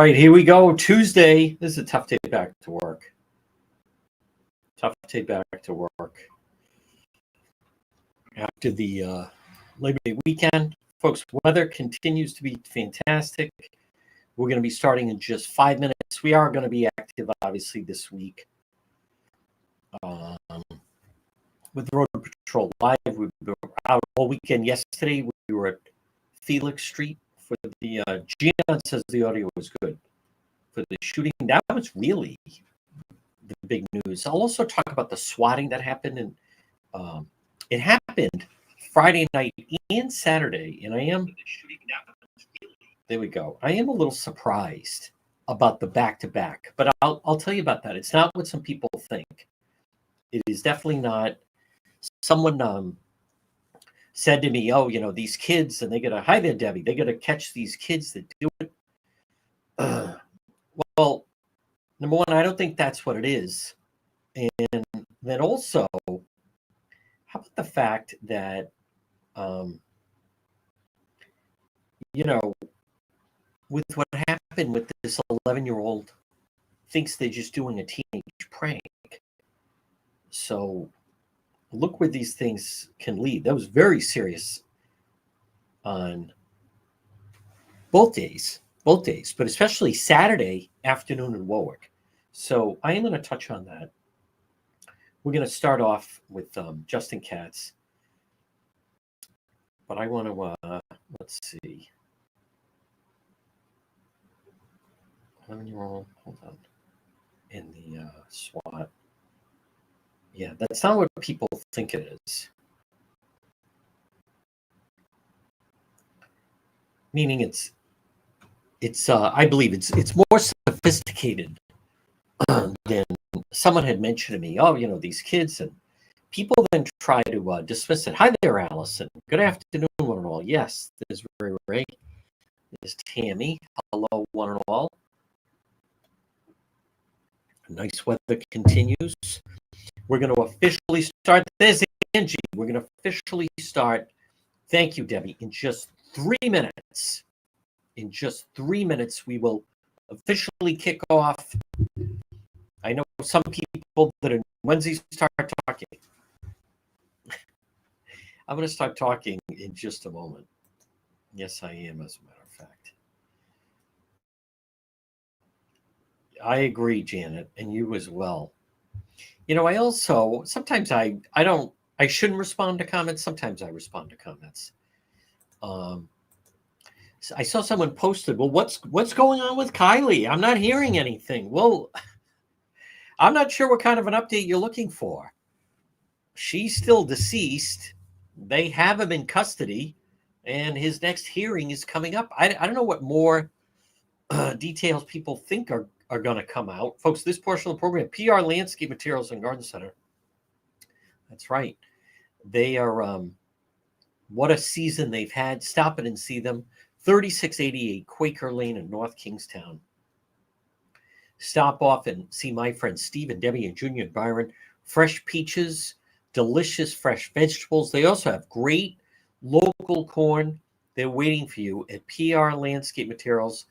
right, here we go. Tuesday. This is a tough day back to work. Tough day back to work. After the Labor Day weekend, folks, weather continues to be fantastic. We're going to be starting in just 5 minutes. We are going to be active, obviously, this week with Road Patrol Live. We were out all weekend. Yesterday, we were at Felix Street for the Gian says the audio was good for the shooting. That was really the big news. I'll also talk about the swatting that happened, and it happened Friday night and Saturday. And there we go. I am a little surprised about the back-to-back, but I'll tell you about that. It's not what some people think. It is definitely not. Someone said to me, "Oh, these kids, and they got to hi there, Debbie. They got to catch these kids that do it." Well, number one, I don't think that's what it is, and then also, how about the fact that, with what happened with this 11-year-old, thinks they're just doing a teenage prank. So look where these things can lead. That was very serious on both days, but especially Saturday afternoon in Warwick. So I am going to touch on that. We're going to start off with Justin Katz. But I want to, let's see. 11-year-old, hold on. In the SWAT. Yeah, that's not what people think it is. Meaning it's I believe it's more sophisticated than someone had mentioned to me. Oh, these kids, and people then try to dismiss it. Hi there, Allison. Good afternoon, one and all. Yes, there's Ray. There's Tammy. Hello, one and all. Nice weather continues. We're going to officially start. There's Angie. We're going to officially start. Thank you, Debbie. In just 3 minutes. In just 3 minutes, we will officially kick off. I know some people that are Wednesdays start talking. I'm going to start talking in just a moment. Yes, I am, as a matter of fact. I agree, Janet, and you as well. I also, sometimes I shouldn't respond to comments. Sometimes I respond to comments. I saw someone posted, well, what's going on with Kylie? I'm not hearing anything. Well, I'm not sure what kind of an update you're looking for. She's still deceased. They have him in custody, and his next hearing is coming up. I don't know what more details people think are going to come out. Folks, this portion of the program, PR Landscape Materials and Garden Center. That's right. They are, what a season they've had. Stop it and see them. 3688 Quaker Lane in North Kingstown. Stop off and see my friends Steve and Debbie and Junior and Byron. Fresh peaches, delicious fresh vegetables. They also have great local corn. They're waiting for you at PR Landscape Materials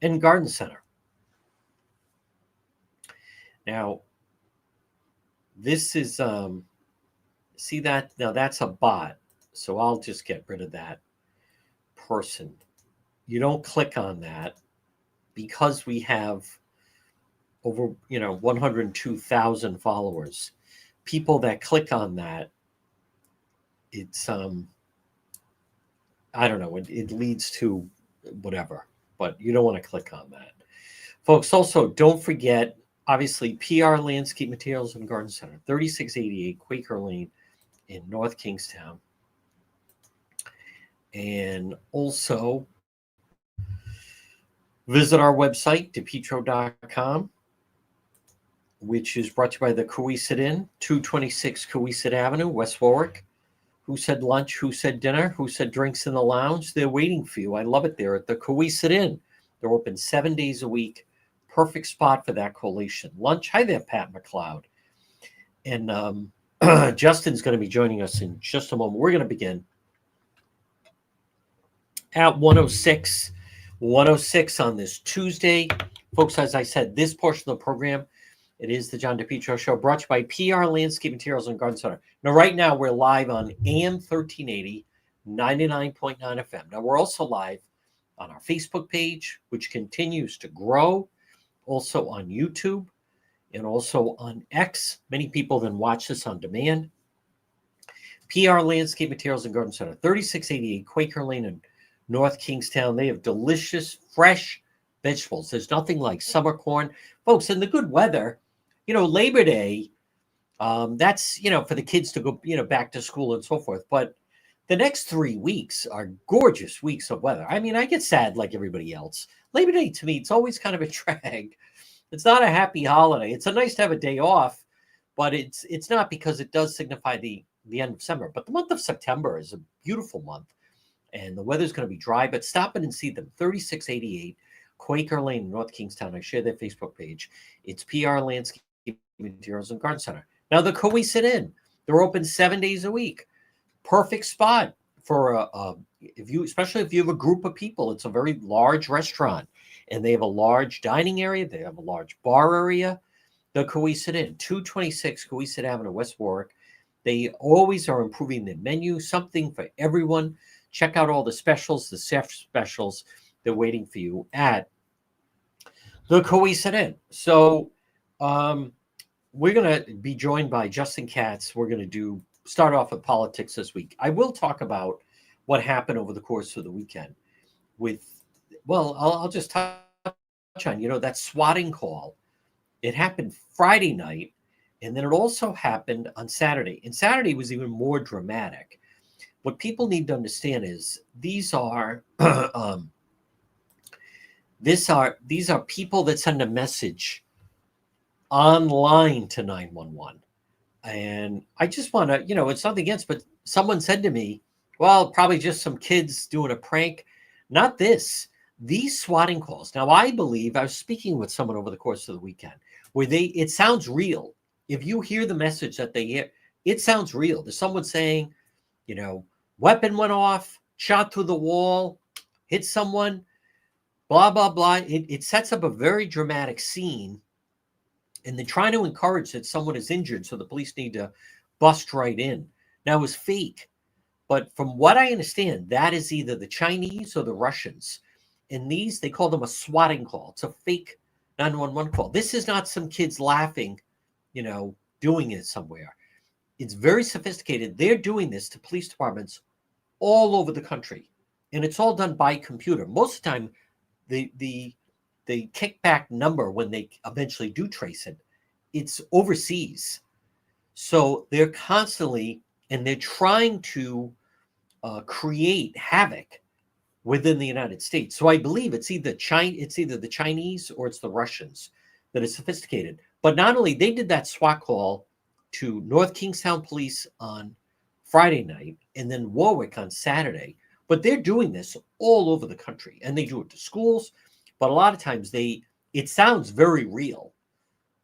and Garden Center. Now, this is, see that? Now, that's a bot. So I'll just get rid of that person. You don't click on that because we have over, 102,000 followers. People that click on that, it's, I don't know, it leads to whatever, but you don't want to click on that. Folks, also, don't forget, obviously, PR Landscape Materials and Garden Center, 3688 Quaker Lane in North Kingstown. And also, visit our website, depetro.com, which is brought to you by the Coesit Inn, 226 Coesit Avenue, West Warwick. Who said lunch? Who said dinner? Who said drinks in the lounge? They're waiting for you. I love it there at the Coesit Inn. They're open 7 days a week. Perfect spot for that collation. Lunch. Hi there, Pat McLeod. And Justin's going to be joining us in just a moment. We're going to begin at 106 106 on this Tuesday. Folks, as I said, this portion of the program, it is the John DePietro Show, brought to you by PR Landscape Materials and Garden Center. Now, right now, we're live on AM 1380, 99.9 FM. Now, we're also live on our Facebook page, which continues to grow, also on YouTube, and also on X. Many people then watch this on demand. PR Landscape Materials and Garden Center, 3688 Quaker Lane in North Kingstown. They have delicious, fresh vegetables. There's nothing like summer corn. Folks, in the good weather, Labor Day, that's, for the kids to go, back to school and so forth. But the next 3 weeks are gorgeous weeks of weather. I mean, I get sad like everybody else. Labor Day, to me, it's always kind of a drag. It's not a happy holiday. It's nice to have a day off, but it's not, because it does signify the end of summer. But the month of September is a beautiful month, and the weather's going to be dry. But stop in and see them, 3688 Quaker Lane, North Kingstown. I share their Facebook page. It's PR Landscape Materials and Garden Center. Now, the Coesit Inn, they're open 7 days a week. Perfect spot for especially if you have a group of people. It's a very large restaurant, and they have a large dining area. They have a large bar area. The Coesit Inn, 226 Coesit Avenue, West Warwick. They always are improving their menu, something for everyone. Check out all the specials, the chef specials. They're waiting for you at the Coesit Inn. So we're going to be joined by Justin Katz. We're going to start off with politics this week. I will talk about what happened over the course of the weekend I'll just touch on, that swatting call. It happened Friday night, and then it also happened on Saturday. And Saturday was even more dramatic. What people need to understand is these are people that send a message online to 911. And I just want to, it's nothing against, but someone said to me, well, probably just some kids doing a prank. Not this. These swatting calls. Now, I believe I was speaking with someone over the course of the weekend where it sounds real. If you hear the message that they hear, it sounds real. There's someone saying, weapon went off, shot through the wall, hit someone, blah, blah, blah. It sets up a very dramatic scene. And they're trying to encourage that someone is injured, so the police need to bust right in. Now, it was fake. But from what I understand, that is either the Chinese or the Russians. And they call them a swatting call. It's a fake 911 call. This is not some kids laughing, doing it somewhere. It's very sophisticated. They're doing this to police departments all over the country. And it's all done by computer. Most of the time, the kickback number, when they eventually do trace it, it's overseas. So they're constantly, and they're trying to create havoc within the United States. So I believe it's either the Chinese or it's the Russians that is sophisticated. But not only, they did that SWAT call to North Kingstown Police on Friday night and then Warwick on Saturday, but they're doing this all over the country, and they do it to schools. But a lot of times it sounds very real.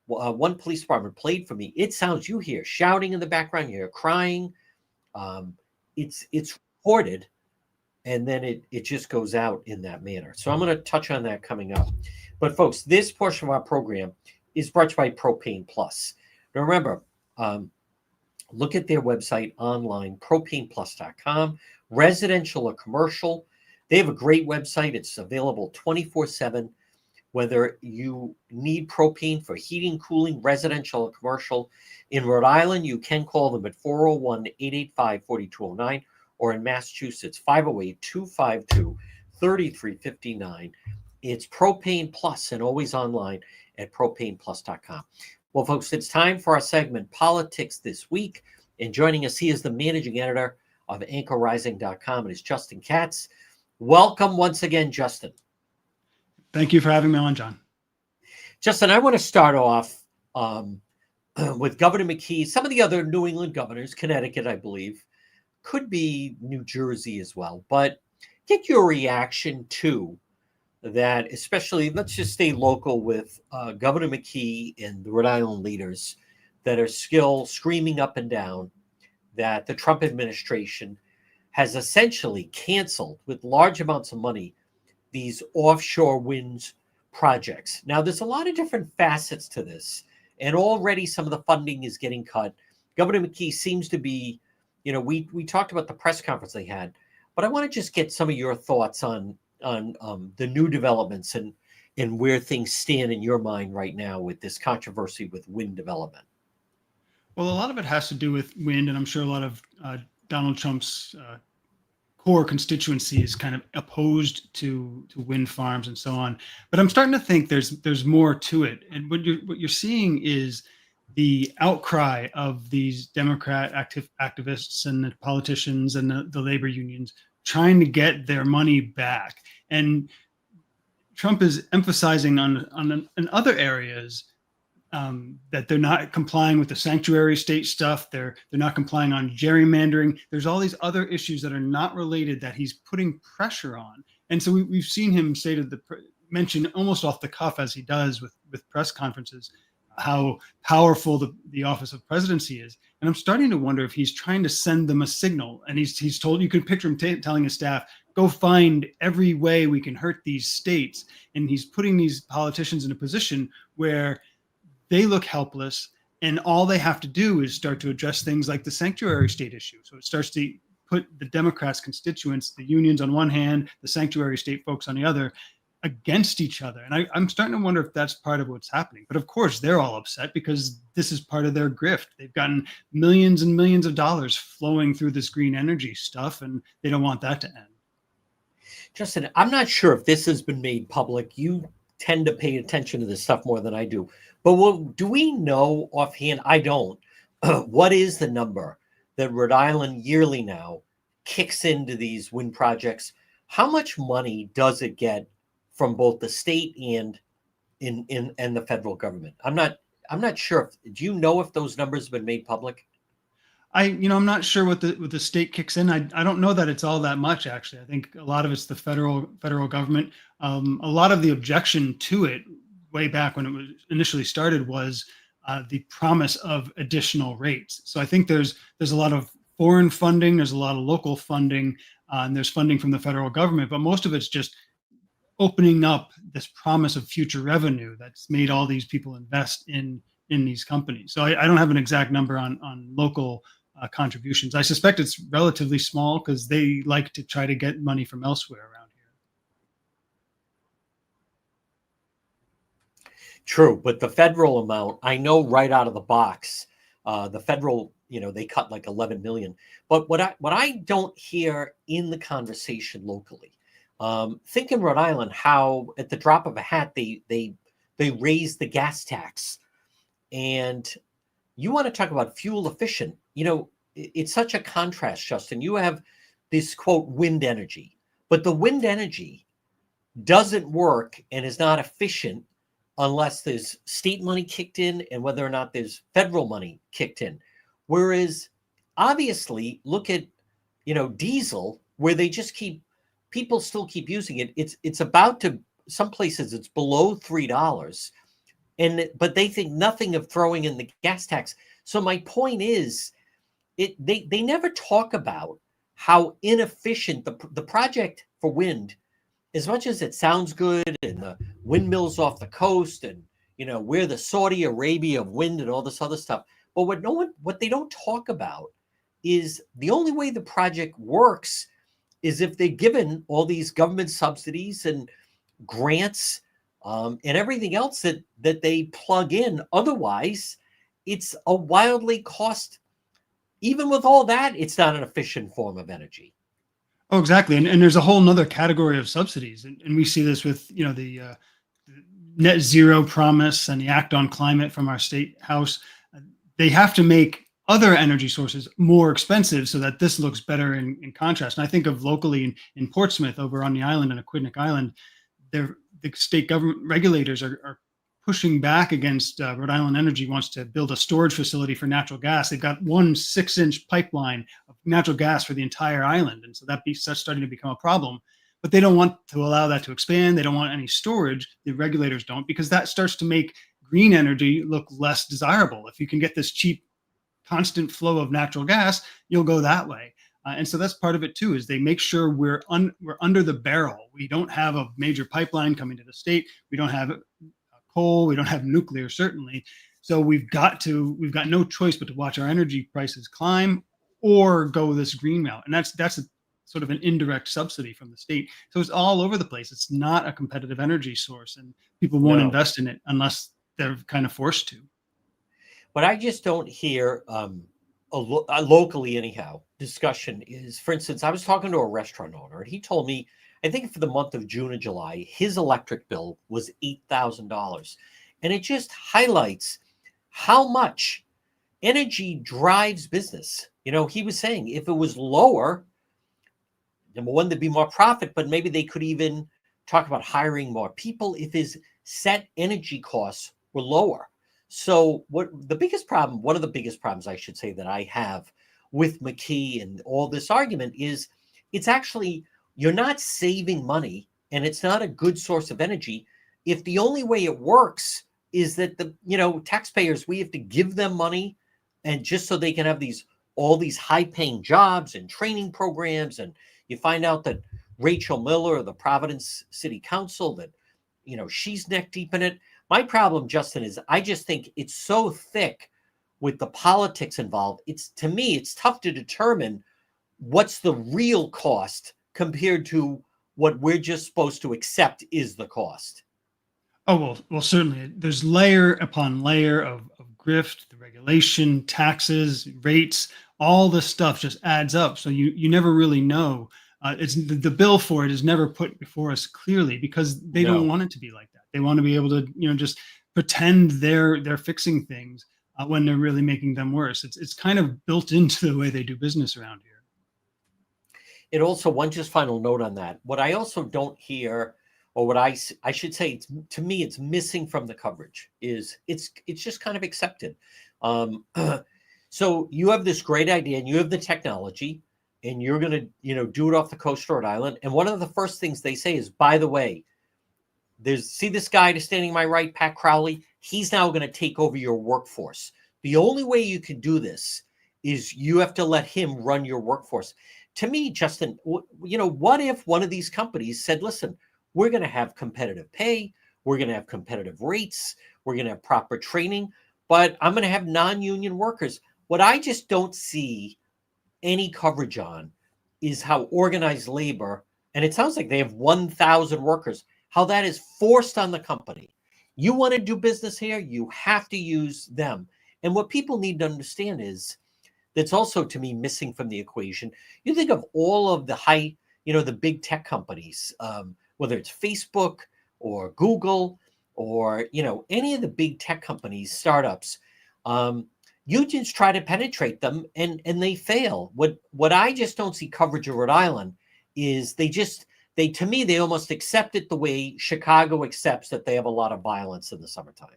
One police department played for me. It sounds, you hear shouting in the background, you hear crying. It's recorded, and then it just goes out in that manner. So I'm going to touch on that coming up. But folks, this portion of our program is brought to you by Propane Plus. Now remember, look at their website online, propaneplus.com, residential or commercial. They have a great website. It's available 24/7. Whether you need propane for heating, cooling, residential or commercial. In Rhode Island, you can call them at 401-885-4209, or in Massachusetts, 508-252-3359. It's Propane Plus, and always online at propaneplus.com. Well, folks, it's time for our segment, Politics This Week. And joining us, he is the managing editor of anchorrising.com, and it's Justin Katz. Welcome once again, Justin. Thank you for having me on, John. Justin, I want to start off with Governor McKee. Some of the other New England governors, Connecticut, I believe, could be New Jersey as well. But get your reaction to that, especially, let's just stay local with Governor McKee and the Rhode Island leaders that are still screaming up and down that the Trump administration has essentially canceled with large amounts of money these offshore wind projects. Now, there's a lot of different facets to this, and already some of the funding is getting cut. Governor McKee seems to be, we talked about the press conference they had, but I want to just get some of your thoughts on the new developments and where things stand in your mind right now with this controversy with wind development. Well, a lot of it has to do with wind, and I'm sure a lot of Donald Trump's core constituency is kind of opposed to wind farms and so on. But I'm starting to think there's more to it. And what you're seeing is the outcry of these Democrat activists and the politicians and the labor unions trying to get their money back. And Trump is emphasizing in other areas that they're not complying with the sanctuary state stuff. They're not complying on gerrymandering. There's all these other issues that are not related that he's putting pressure on. And so we've seen him say mention almost off the cuff, as he does with press conferences, how powerful the office of presidency is. And I'm starting to wonder if he's trying to send them a signal. And he's told, you can picture him telling his staff, go find every way we can hurt these states. And he's putting these politicians in a position where they look helpless, and all they have to do is start to address things like the sanctuary state issue. So it starts to put the Democrats' constituents, the unions on one hand, the sanctuary state folks on the other, against each other. And I'm starting to wonder if that's part of what's happening. But of course, they're all upset because this is part of their grift. They've gotten millions and millions of dollars flowing through this green energy stuff, and they don't want that to end. Justin, I'm not sure if this has been made public. You tend to pay attention to this stuff more than I do. But do we know offhand? I don't. What is the number that Rhode Island yearly now kicks into these wind projects? How much money does it get from both the state and the federal government? I'm not sure. Do you know if those numbers have been made public? I'm not sure what the state kicks in. I don't know that it's all that much, actually. I think a lot of it's the federal government. A lot of the objection to it way back when it was initially started was the promise of additional rates. So I think there's a lot of foreign funding, there's a lot of local funding, and there's funding from the federal government, but most of it's just opening up this promise of future revenue that's made all these people invest in these companies. So I don't have an exact number on local contributions. I suspect it's relatively small because they like to try to get money from elsewhere around here. True, but the federal amount, I know right out of the box, the federal, they cut like 11 million. But what I don't hear in the conversation locally, think in Rhode Island how at the drop of a hat they raised the gas tax, and you want to talk about fuel efficient. It's such a contrast, Justin. You have this quote wind energy, but the wind energy doesn't work and is not efficient unless there's state money kicked in and whether or not there's federal money kicked in. Whereas obviously look at, diesel, where they just people still keep using it. It's about to, some places it's below $3, but they think nothing of throwing in the gas tax. So my point is, they never talk about how inefficient the project for wind, as much as it sounds good and the windmills off the coast and, we're the Saudi Arabia of wind and all this other stuff. But what they don't talk about is the only way the project works is if they're given all these government subsidies and grants and everything else that they plug in. Otherwise, it's a wildly cost. Even with all that, it's not an efficient form of energy. Oh, exactly. And there's a whole nother category of subsidies. And we see this with, the net zero promise and the Act on Climate from our state house. They have to make other energy sources more expensive so that this looks better in contrast. And I think of locally in Portsmouth over on the island, in Aquidneck Island, the state government regulators are pushing back against Rhode Island Energy wants to build a storage facility for natural gas. They've got 1 6-inch pipeline of natural gas for the entire island. And so that's starting to become a problem. But they don't want to allow that to expand. They don't want any storage. The regulators don't, because that starts to make green energy look less desirable. If you can get this cheap, constant flow of natural gas, you'll go that way. And so that's part of it too, is they make sure we're under the barrel. We don't have a major pipeline coming to the state. We don't have coal. We don't have nuclear, certainly. So we've got no choice but to watch our energy prices climb or go this green route. And that's a sort of an indirect subsidy from the state. So it's all over the place. It's not a competitive energy source, and people won't invest in it unless they're kind of forced to. But I just don't hear locally anyhow discussion is, for instance, I was talking to a restaurant owner and he told me, I think for the month of June and July, his electric bill was $8,000. And it just highlights how much energy drives business. He was saying if it was lower, number one, there'd be more profit, but maybe they could even talk about hiring more people if his set energy costs were lower. So one of the biggest problems I should say that I have with McKee and all this argument is it's actually, you're not saving money and it's not a good source of energy if the only way it works is that taxpayers, we have to give them money and just so they can have all these high paying jobs and training programs. And you find out that Rachel Miller of the Providence City Council, that, she's neck deep in it. My problem, Justin, is I just think it's so thick with the politics involved. To me, it's tough to determine what's the real cost compared to what we're just supposed to accept is the cost. Oh, well, certainly. There's layer upon layer of grift, the regulation, taxes, rates, all this stuff just adds up. So you never really know. It's the bill for it is never put before us clearly because they don't want it to be like that. They want to be able to, just pretend they're fixing things when they're really making them worse. It's kind of built into the way they do business around here. It also, one just final note on that. What I also don't hear, or what I should say, to me, it's missing from the coverage is it's just kind of accepted. So you have this great idea and you have the technology and you're going to, do it off the coast of Rhode Island. And one of the first things they say is, by the way, see this guy standing to my right, Pat Crowley, he's now going to take over your workforce. The only way you can do this is you have to let him run your workforce. To me, Justin, what if one of these companies said, listen, we're going to have competitive pay, we're going to have competitive rates, we're going to have proper training, but I'm going to have non-union workers. What I just don't see any coverage on is how organized labor, and it sounds like they have 1,000 workers, how that is forced on the company. You want to do business here, you have to use them. And what people need to understand is, that's also to me missing from the equation. You think of all of the the big tech companies, whether it's Facebook or Google or, any of the big tech companies, startups, unions try to penetrate them and they fail. What I just don't see coverage of Rhode Island is to me, they almost accept it the way Chicago accepts that they have a lot of violence in the summertime.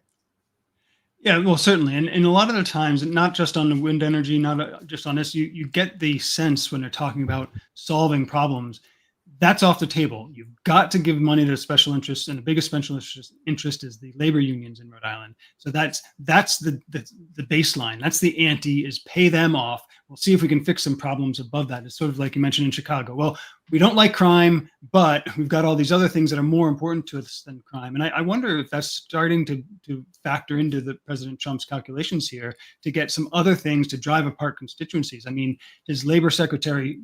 Yeah, well, certainly. And a lot of the times, not just on the wind energy, not just on this, you get the sense when they're talking about solving problems, that's off the table. You've got to give money to special interests, and the biggest special interest is the labor unions in Rhode Island. So that's the baseline. That's the ante, is pay them off. We'll see if we can fix some problems above that. It's sort of like you mentioned in Chicago. Well, we don't like crime, but we've got all these other things that are more important to us than crime. And I wonder if that's starting to factor into President Trump's calculations here to get some other things to drive apart constituencies. I mean, his labor secretary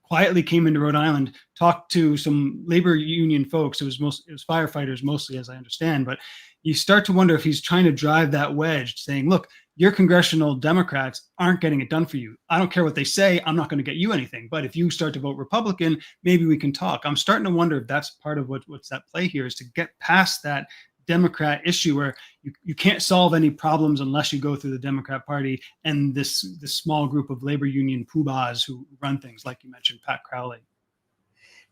quietly came into Rhode Island, talked to some labor union folks. It was firefighters mostly, as I understand. But you start to wonder if he's trying to drive that wedge, saying, look, your congressional Democrats aren't getting it done for you. I don't care what they say. I'm not going to get you anything. But if you start to vote Republican, maybe we can talk. I'm starting to wonder if that's part of what's at play here, is to get past that Democrat issue where you can't solve any problems unless you go through the Democrat Party and this small group of labor union poobahs who run things, like you mentioned, Pat Crowley.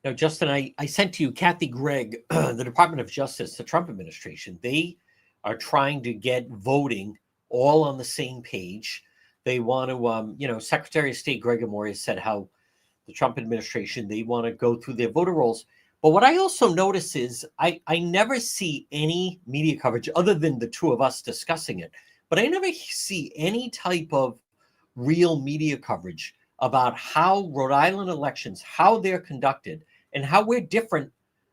Now, Justin, I sent to you Kathy Gregg, the Department of Justice, the Trump administration. They are trying to get voting all on the same page. They want to, Secretary of State Greg Amoria said how the Trump administration, they want to go through their voter rolls. But what I also notice is I never see any media coverage other than the two of us discussing it. But I never see any type of real media coverage about how Rhode Island elections, how they're conducted, and how we're different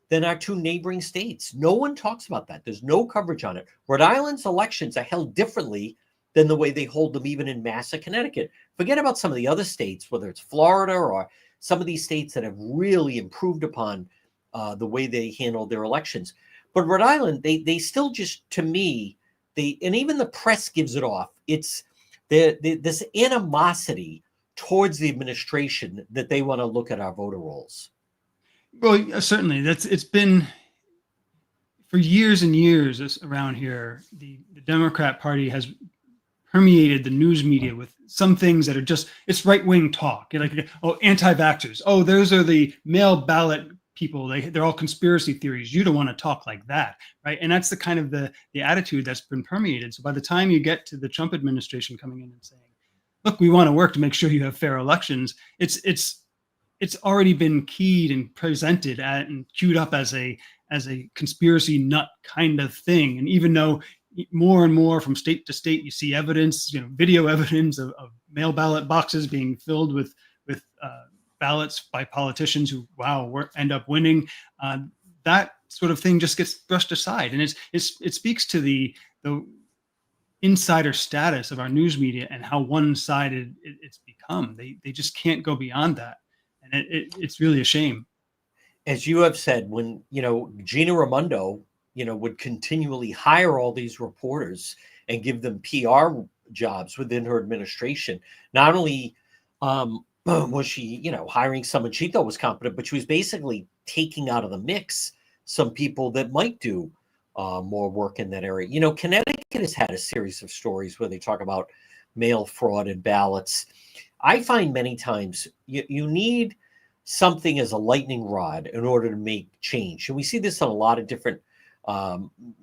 than our two neighboring states. No one talks about that. There's no coverage on it. Rhode Island's elections are held differently than the way they hold them even in Mass and Connecticut. Forget about some of the other states, whether it's Florida or some of these states that have really improved upon the way they handle their elections. But Rhode Island, they still just, to me, and even the press gives it off. It's this animosity towards the administration that they want to look at our voter rolls. Well, certainly it's been for years and years around here. The Democrat Party has permeated the news media with some things that are just, it's right-wing talk. You're like, oh, anti-vaxxers. Oh, those are the mail ballot people. They're all conspiracy theories. You don't want to talk like that, right? And that's the kind of the attitude that's been permeated. So by the time you get to the Trump administration coming in and saying, look, we want to work to make sure you have fair elections, it's already been keyed and presented and queued up as a conspiracy nut kind of thing. And even though more and more from state to state, you see evidence, video evidence of mail ballot boxes being filled with ballots by politicians who, end up winning. That sort of thing just gets brushed aside, and it speaks to the insider status of our news media and how one-sided it's become. They just can't go beyond that, and it's really a shame. As you have said, when Gina Raimondo would continually hire all these reporters and give them PR jobs within her administration. Not only was she, hiring someone she thought was competent, but she was basically taking out of the mix some people that might do more work in that area. Connecticut has had a series of stories where they talk about mail fraud and ballots. I find many times you need something as a lightning rod in order to make change. And we see this in a lot of different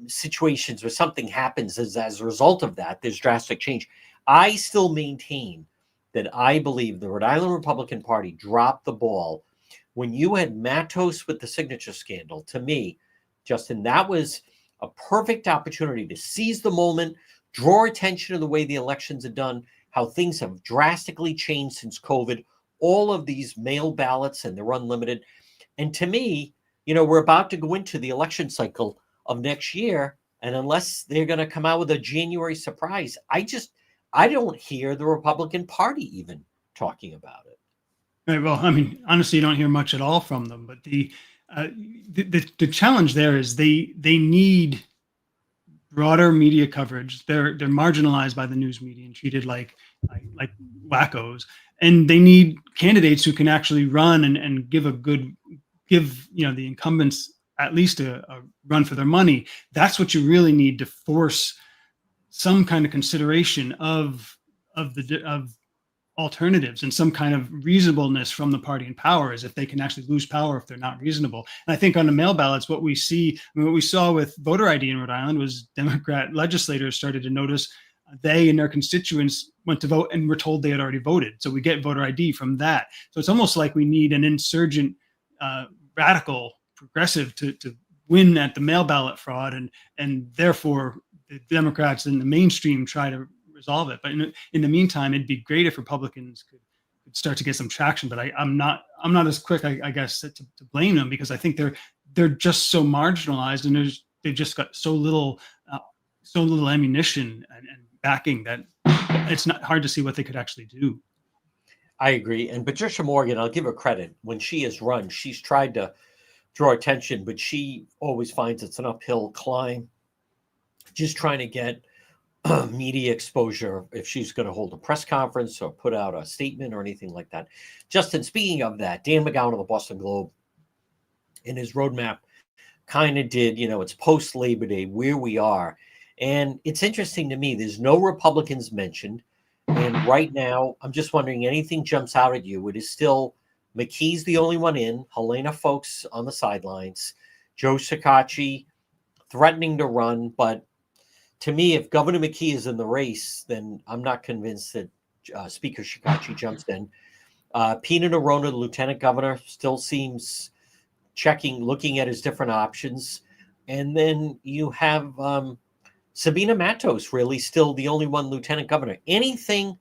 situations where something happens as a result of that, there's drastic change. I still maintain that I believe the Rhode Island Republican Party dropped the ball when you had Matos with the signature scandal. To me, Justin, that was a perfect opportunity to seize the moment, draw attention to the way the elections are done, how things have drastically changed since COVID, all of these mail ballots, and they're unlimited. And to me, we're about to go into the election cycle of next year. And unless they're going to come out with a January surprise, I don't hear the Republican Party even talking about it. Right. Well, I mean, honestly, you don't hear much at all from them. But the challenge there is they need broader media coverage. They're marginalized by the news media and treated like wackos. And they need candidates who can actually run and give the incumbents at least a run for their money. That's what you really need to force some kind of consideration of alternatives and some kind of reasonableness from the party in power, is if they can actually lose power if they're not reasonable. And I think on the mail ballots, what we saw with voter ID in Rhode Island was Democrat legislators started to notice they and their constituents went to vote and were told they had already voted. So we get voter ID from that. So it's almost like we need an insurgent, radical progressive to win at the mail ballot fraud, and therefore the Democrats in the mainstream try to resolve it. But in the meantime, it'd be great if Republicans could start to get some traction. But I'm not as quick, I guess, to blame them, because I think they're just so marginalized, and they've just got so little ammunition and backing that it's not hard to see what they could actually do. I agree. And Patricia Morgan, I'll give her credit. When she has run, she's tried to draw attention, but she always finds it's an uphill climb, just trying to get media exposure if she's going to hold a press conference or put out a statement or anything like that. Justin, speaking of that, Dan McGowan of the Boston Globe in his roadmap kind of did, it's post Labor Day, where we are. And it's interesting to me, there's no Republicans mentioned. And right now, I'm just wondering, anything jumps out at you? It is still McKee's the only one in, Helena Folks on the sidelines, Joe Shekarchi threatening to run. But to me, if Governor McKee is in the race, then I'm not convinced that Speaker Shekarchi jumps in. Pina Nerona, the lieutenant governor, still seems looking at his different options. And then you have Sabina Matos, really still the only one lieutenant governor. Anything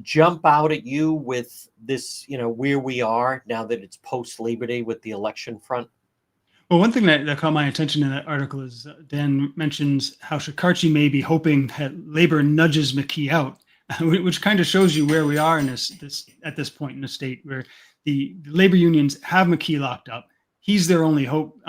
jump out at you with this, where we are now that it's post Labor Day with the election front? Well, one thing that caught my attention in that article is Dan mentions how Shikarchi may be hoping that Labor nudges McKee out, which kind of shows you where we are in this at this point in the state, where the labor unions have McKee locked up. He's their only hope.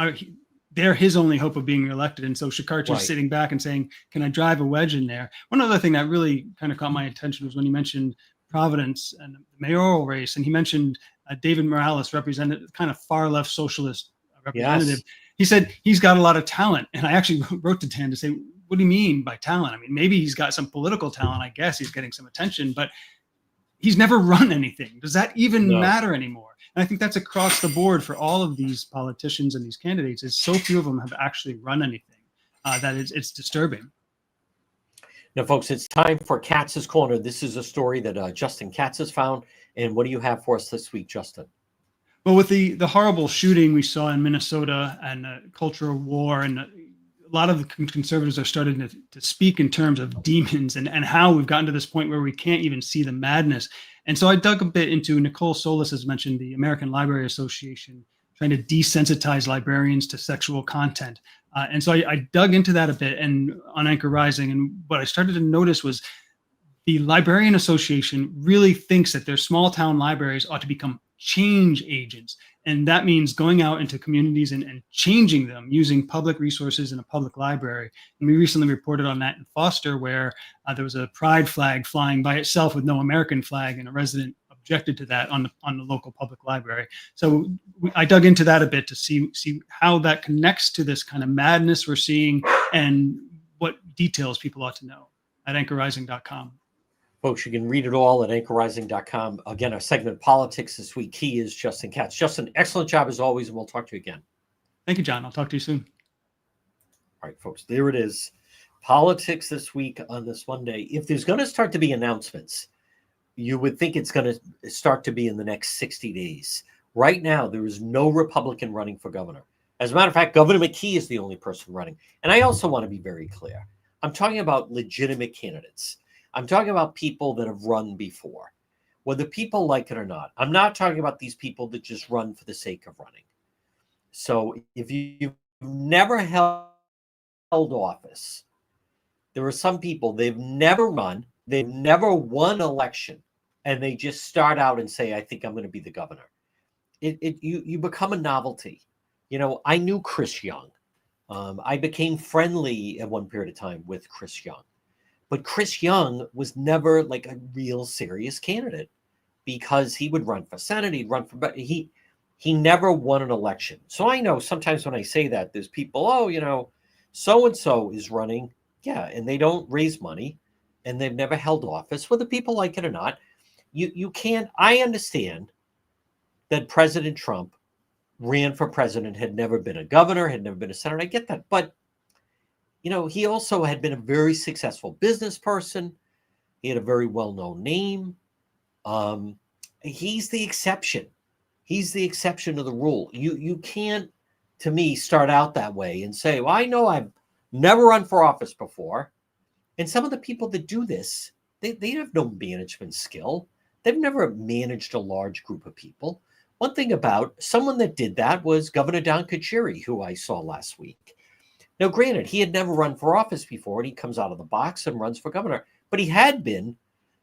They're his only hope of being reelected. And so Shikarchi Right. is sitting back and saying, can I drive a wedge in there? One other thing that really kind of caught my attention was when he mentioned Providence and the mayoral race. And he mentioned David Morales, represented kind of far left socialist representative. Yes. He said he's got a lot of talent. And I actually wrote to Dan to say, what do you mean by talent? I mean, maybe he's got some political talent. I guess he's getting some attention, but he's never run anything. Does that even matter anymore? And I think that's across the board for all of these politicians and these candidates, is so few of them have actually run anything that it's disturbing. Now, folks, it's time for Katz's Corner. This is a story that Justin Katz has found. And what do you have for us this week, Justin? Well, with the horrible shooting we saw in Minnesota and cultural war, and a lot of the conservatives are starting to speak in terms of demons and how we've gotten to this point where we can't even see the madness. And so I dug a bit into, Nicole Solis has mentioned the American Library Association trying to desensitize librarians to sexual content. And so I dug into that a bit and on Anchor Rising. And what I started to notice was the Librarian Association really thinks that their small town libraries ought to become change agents. And that means going out into communities and changing them using public resources in a public library. And we recently reported on that in Foster, where there was a pride flag flying by itself with no American flag, and a resident objected to that on the local public library. So I dug into that a bit to see how that connects to this kind of madness we're seeing and what details people ought to know at anchorrising.com. Folks, you can read it all at anchorrising.com. Again, our segment Politics this week. He is Justin Katz. Justin, excellent job as always, and we'll talk to you again. Thank you, John. I'll talk to you soon. All right, folks, there it is. Politics this week on this Monday. If there's going to start to be announcements, you would think it's going to start to be in the next 60 days. Right now, there is no Republican running for governor. As a matter of fact, Governor McKee is the only person running. And I also want to be very clear. I'm talking about legitimate candidates. I'm talking about people that have run before, whether people like it or not. I'm not talking about these people that just run for the sake of running. So if you've never held office, there are some people, they've never run, they've never won election, and they just start out and say, I think I'm going to be the governor. You become a novelty. I knew Chris Young. I became friendly at one period of time with Chris Young. But Chris Young was never like a real serious candidate, because he would run for Senate, he'd run for, but he never won an election. So I know sometimes when I say that, there's people, so-and-so is running. Yeah, and they don't raise money, and they've never held office, whether people like it or not. You can't, I understand that President Trump ran for president, had never been a governor, had never been a senator. I get that. But he also had been a very successful business person. He had a very well-known name. He's the exception. He's the exception to the rule. You can't, to me, start out that way and say, well, I know I've never run for office before. And some of the people that do this, they have no management skill. They've never managed a large group of people. One thing about someone that did that was Governor Don Kachiri, who I saw last week. Now, granted, he had never run for office before, and he comes out of the box and runs for governor. But he had been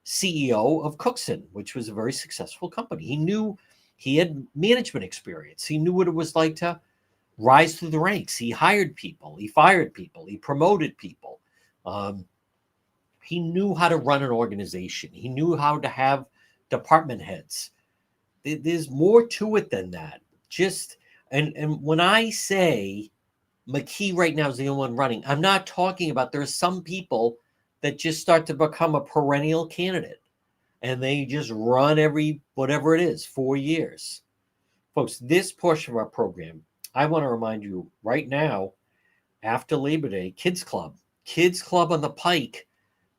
CEO of Cookson, which was a very successful company. He had management experience. He knew what it was like to rise through the ranks. He hired people. He fired people. He promoted people. He knew how to run an organization. He knew how to have department heads. There's more to it than that. And when I say McKee right now is the only one running, I'm not talking about, there are some people that just start to become a perennial candidate, and they just run every, whatever it is, 4 years. Folks, this portion of our program, I want to remind you right now, after Labor Day, Kids Club on the Pike.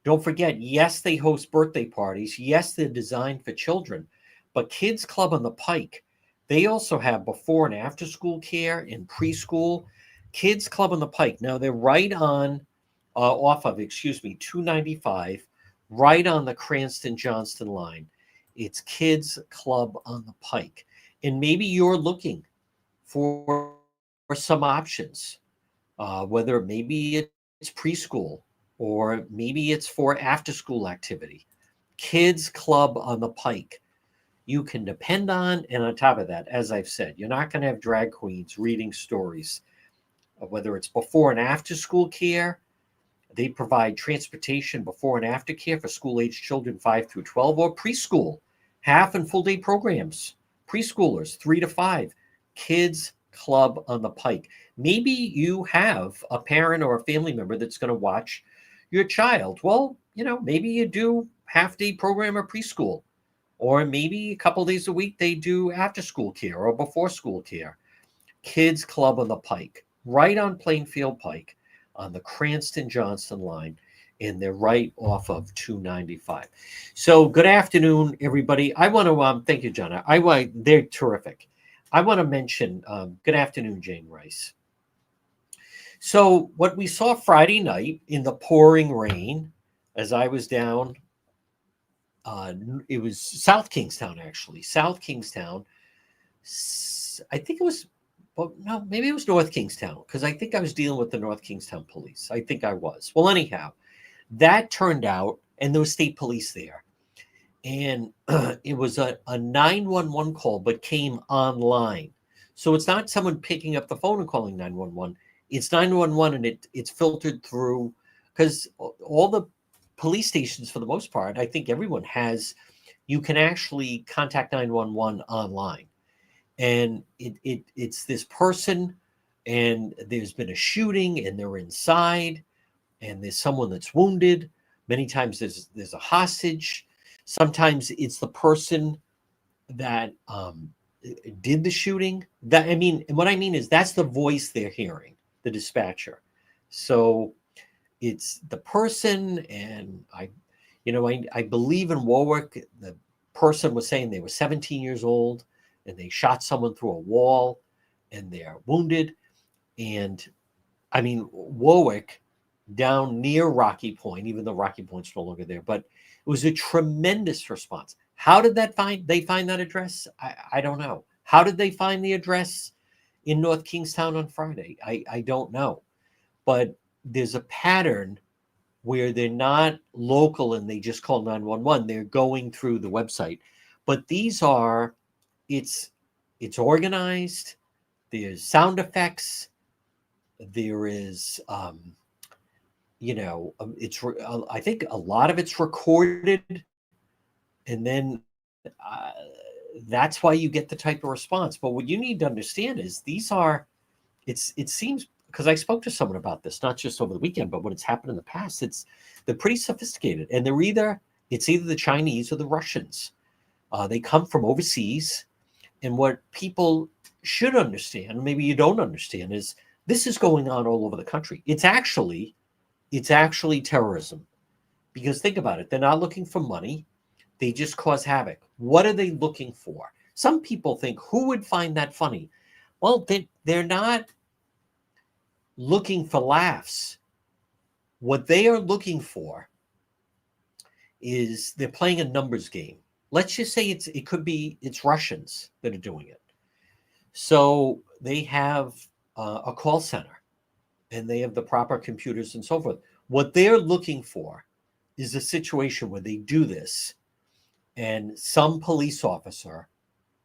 Don't forget, yes, they host birthday parties. Yes, they're designed for children, but Kids Club on the Pike, they also have before and after school care and preschool. Kids Club on the Pike. Now they're right on, off of 295, right on the Cranston-Johnston line. It's Kids Club on the Pike. And maybe you're looking for some options, whether maybe it's preschool or maybe it's for after-school activity. Kids Club on the Pike. You can depend on, and on top of that, as I've said, you're not going to have drag queens reading stories, whether it's before and after school care. They provide transportation before and after care for school-age children 5 through 12, or preschool, half and full day programs, preschoolers 3 to 5, Kids Club on the Pike. Maybe you have a parent or a family member that's going to watch your child. Well, maybe you do half-day program or preschool, or maybe a couple days a week they do after-school care or before-school care. Kids Club on the Pike, right on Plainfield Pike, on the Cranston-Johnston line, and they're right off of 295. So good afternoon, everybody. I want to thank you, John. They're terrific. I want to mention good afternoon, Jane Rice. So what we saw Friday night in the pouring rain, as I was down, it was South Kingstown, actually. South Kingstown. I think it was, well, no, maybe it was North Kingstown, because I think I was dealing with the North Kingstown police. I think I was. Well, anyhow, that turned out, and there was state police there. And it was a 911 call, but came online. So it's not someone picking up the phone and calling 911. It's 911, and it's filtered through, because all the police stations, for the most part, I think everyone has, you can actually contact 911 online. And it's this person, and there's been a shooting, and they're inside, and there's someone that's wounded. Many times there's a hostage. Sometimes it's the person that did the shooting. What I mean is that's the voice they're hearing, the dispatcher. So it's the person, and I believe in Warwick, the person was saying they were 17 years old, and they shot someone through a wall, and they're wounded. And Warwick, down near Rocky Point, even though Rocky Point's no longer there, but it was a tremendous response. How did they find that address? I don't know. How did they find the address in North Kingstown on Friday? I don't know. But there's a pattern where they're not local and they just call 911. They're going through the website. But it's organized. There's sound effects. There is, I think a lot of it's recorded, and then that's why you get the type of response. But what you need to understand is it seems, because I spoke to someone about this, not just over the weekend, but when it's happened in the past, they're pretty sophisticated, and it's either the Chinese or the Russians. They come from overseas, and what people should understand, maybe you don't understand, is this is going on all over the country. It's actually terrorism, because think about it. They're not looking for money. They just cause havoc. What are they looking for? Some people think, who would find that funny? Well, they're not looking for laughs. What they are looking for is they're playing a numbers game. Let's just say it's Russians that are doing it. So they have a call center, and they have the proper computers and so forth. What they're looking for is a situation where they do this, and some police officer,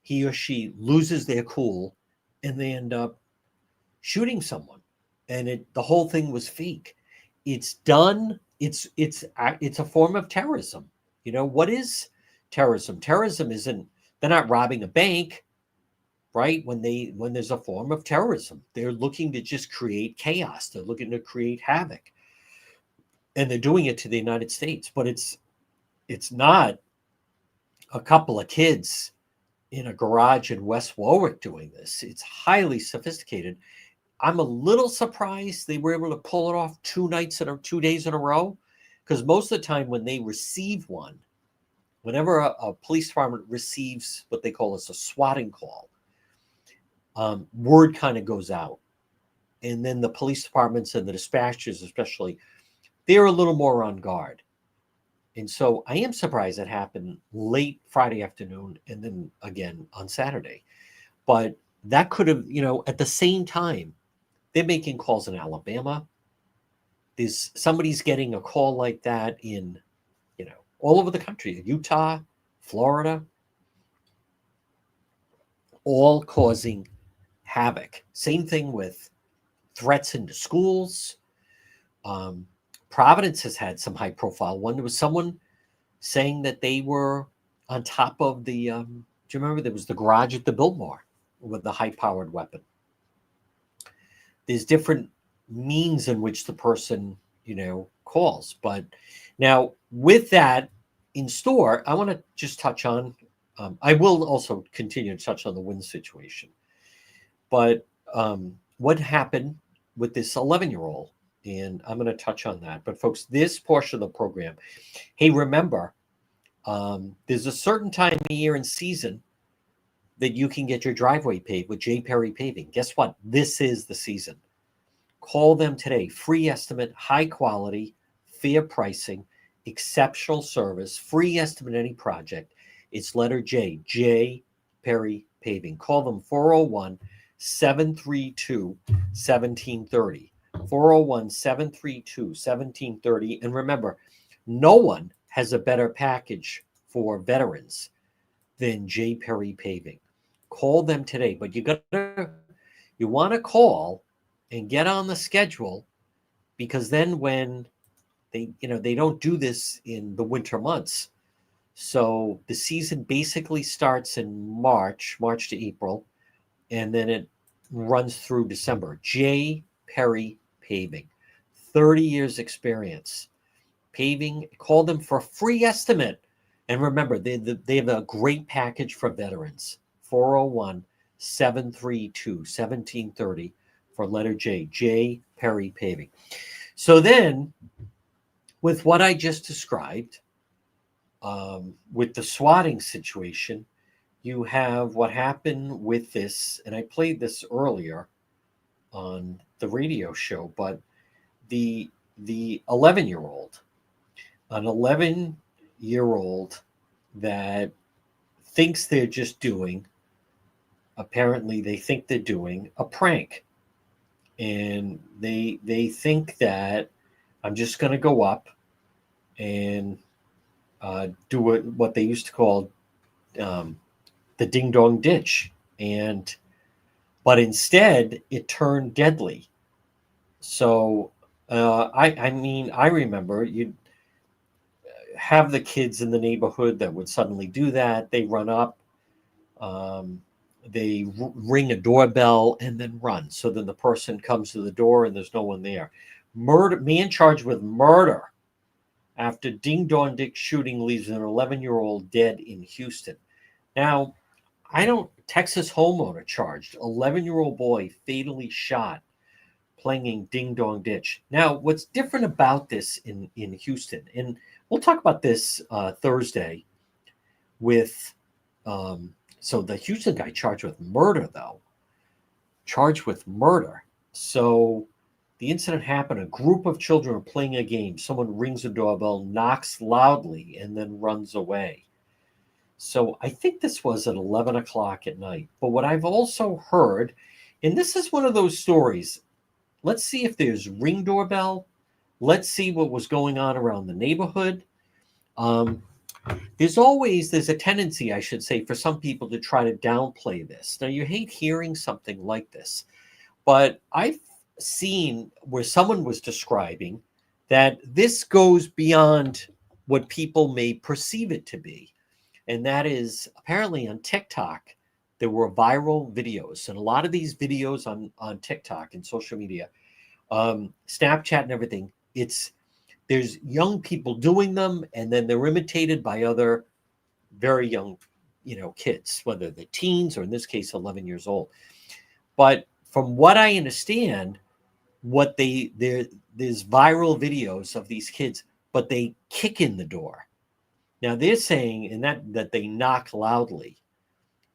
he or she, loses their cool, and they end up shooting someone. And the whole thing was fake. It's done. It's a form of terrorism. What is terrorism? Terrorism isn't, they're not robbing a bank, right? When there's a form of terrorism, they're looking to just create chaos. They're looking to create havoc, and they're doing it to the United States. But it's not a couple of kids in a garage in West Warwick doing this. It's highly sophisticated. I'm a little surprised they were able to pull it off 2 days in a row, because most of the time when they receive one, whenever a police department receives what they call a swatting call, word kind of goes out. And then the police departments and the dispatchers especially, they're a little more on guard. And so I am surprised it happened late Friday afternoon and then again on Saturday. But that could have, at the same time, they're making calls in Alabama. There's somebody's getting a call like that in, all over the country, Utah, Florida, all causing havoc. Same thing with threats into schools. Providence has had some high profile one. There was someone saying that they were on top of the, do you remember there was the garage at the Biltmore with the high powered weapon? There's different means in which the person, calls. But now with that in store, I want to just touch on, I will also continue to touch on the wind situation. But what happened with this 11-year-old? And I'm going to touch on that. But folks, this portion of the program, hey, remember, there's a certain time of year and season that you can get your driveway paved with J. Perry Paving. Guess what? This is the season. Call them today. Free estimate, high quality, fair pricing, exceptional service, free estimate any project. It's letter J, J. Perry Paving. Call them 401-732-1730. 401-732-1730. And remember, no one has a better package for veterans than J. Perry Paving. Call them today, but you want to call and get on the schedule, because then when they don't do this in the winter months. So the season basically starts in March to April, and then it runs through December. J. Perry Paving, 30 years experience. Paving, call them for a free estimate. And remember, they have a great package for veterans. 401-732-1730 for letter J, J. Perry Paving. So then, with what I just described, with the swatting situation, you have what happened with this, and I played this earlier on the radio show, but the 11-year-old, an 11-year-old that thinks they're just doing, apparently they think they're doing a prank. And they think that I'm just going to go up and do what they used to call the ding dong ditch, but instead it turned deadly. So I remember you'd have the kids in the neighborhood that would suddenly do that. They run up, they ring a doorbell and then run. So then the person comes to the door and there's no one there. Man charged with murder after ding dong ditch shooting leaves an 11-year-old dead in Houston. Now, Texas homeowner charged, 11-year-old boy fatally shot playing ding dong ditch. Now, what's different about this in Houston, and we'll talk about this Thursday with, so the Houston guy charged with murder, though. Charged with murder. So the incident happened. A group of children are playing a game. Someone rings a doorbell, knocks loudly, and then runs away. So I think this was at 11 o'clock at night. But what I've also heard, and this is one of those stories, let's see if there's ring doorbell. Let's see what was going on around the neighborhood. There's a tendency, I should say, for some people to try to downplay this. Now, you hate hearing something like this, but I've seen where someone was describing that this goes beyond what people may perceive it to be. And that is, apparently on TikTok, there were viral videos. And a lot of these videos on TikTok and social media, Snapchat and everything, there's young people doing them, and then they're imitated by other very young, kids, whether they're teens or in this case, 11 years old. But from what I understand, there's viral videos of these kids, but they kick in the door. Now they're saying that they knock loudly,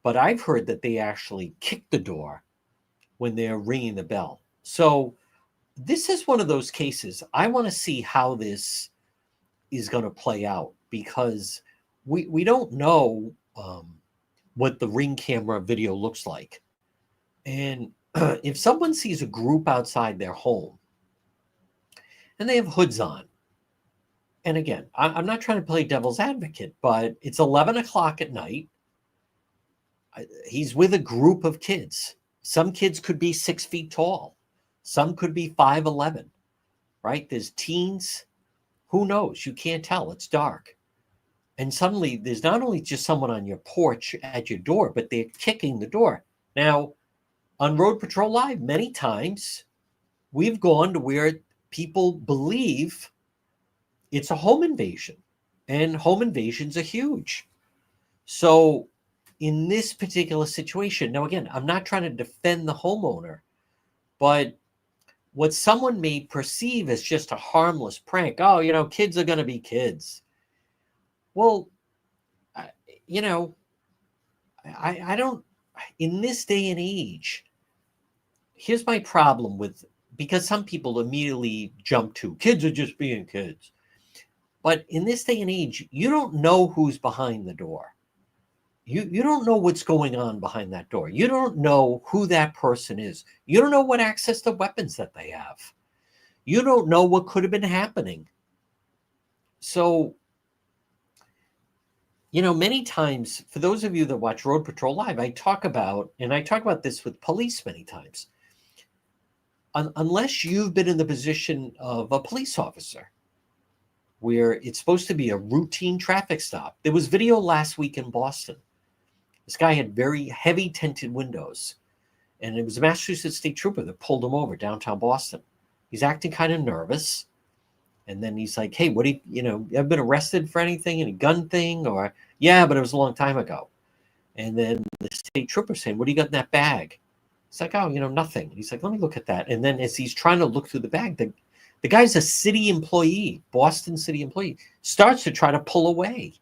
but I've heard that they actually kick the door when they're ringing the bell. So this is one of those cases. I want to see how this is going to play out, because we don't know what the Ring camera video looks like. And if someone sees a group outside their home and they have hoods on, and again, I'm not trying to play devil's advocate, but it's 11 o'clock at night. He's with a group of kids. Some kids could be 6 feet tall. Some could be 5'11", right? There's teens. Who knows? You can't tell. It's dark. And suddenly there's not only just someone on your porch at your door, but they're kicking the door. Now, on Road Patrol Live, many times we've gone to where people believe it's a home invasion, and home invasions are huge. So in this particular situation, now again, I'm not trying to defend the homeowner, but what someone may perceive as just a harmless prank, oh, you know, kids are going to be kids. Well, you know, I don't, in this day and age, here's my problem with, because some people immediately jump to kids are just being kids. But in this day and age, you don't know who's behind the door. You don't know what's going on behind that door. You don't know who that person is. You don't know what access to weapons that they have. You don't know what could have been happening. So, you know, many times, for those of you that watch Road Patrol Live, I talk about this with police many times. Unless you've been in the position of a police officer, where it's supposed to be a routine traffic stop. There was video last week in Boston. This guy had very heavy tinted windows, and it was a Massachusetts state trooper that pulled him over downtown Boston. He's acting kind of nervous. And then he's like, hey, what do you know, ever been arrested for anything, any gun thing? Or, yeah, but it was a long time ago. And then the state trooper saying, what do you got in that bag? It's like, oh, you know, nothing. He's like, let me look at that. And then as he's trying to look through the bag, the guy's a city employee, Boston city employee, starts to try to pull away.